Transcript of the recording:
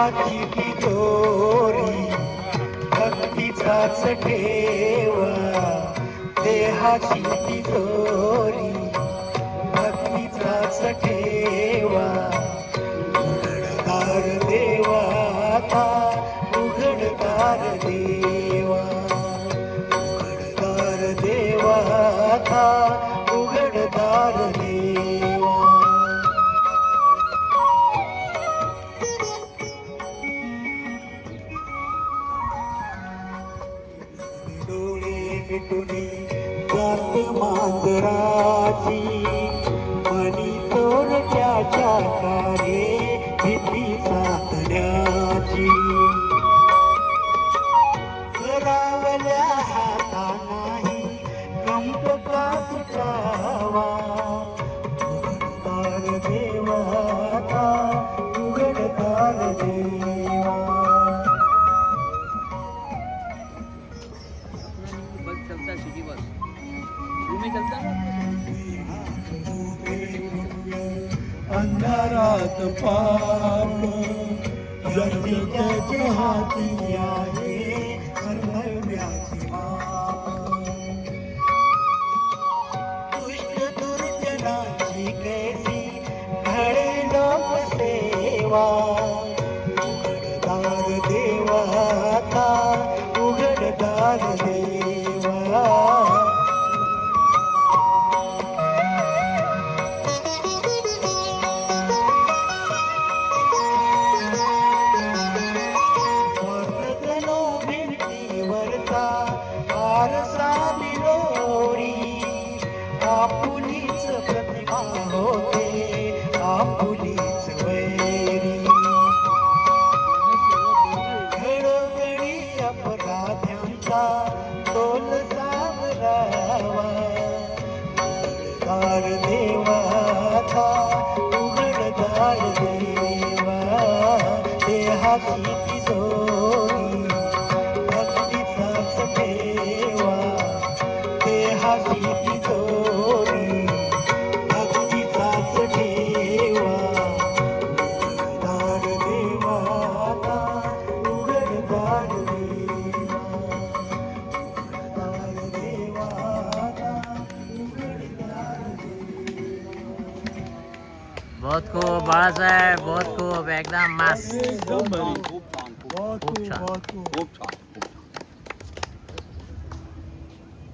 देहाची तिजोरी भक्तीचाच ठेवा, देहाची तिजोरी भक्तीचाच ठेवा. उघडदार देवाचा, उघडदार देवा, उघडदार देवाचा, उघडदार देवा. डोळे मिटुनी जात मांजराची, मनी चोरट्याच्या कारे भीती साधण्याची. करावल्या हाता नाही कंप का सुटावा, उघडदार देवाचा, उघडदार देवा. बस चलता सिटी बस में चलता ना. अंधारात पाप जगी त्याच्या हाती आहे, कर्तव्याची माप. दुष्ट दुर्जनाची कैसी घडे लोकसेवा, उघडदार देवाचा, उघडदार देवा. स्वर्गजनो भिंतीवरचा आरसा बिलोरी, आपुलीच प्रतिमा होते, आपुलीच वैरी. घडोघडी अपराध्यांचा तोल सावरावा, उघडदार देवाचा, उघडदार देवा. देहाची तिजोरी भक्तीचाच ठेवा, देहाची तिजोरी भक्तीचाच ठेवा. उघडदार देवाचा, उघडदार देवा, उघडदार देवाचा, उघडदार देवा. बहुत खूप बाळासाहेब, बहुत खूप, एकदम मस्त. बहुत खूप छान. खूप.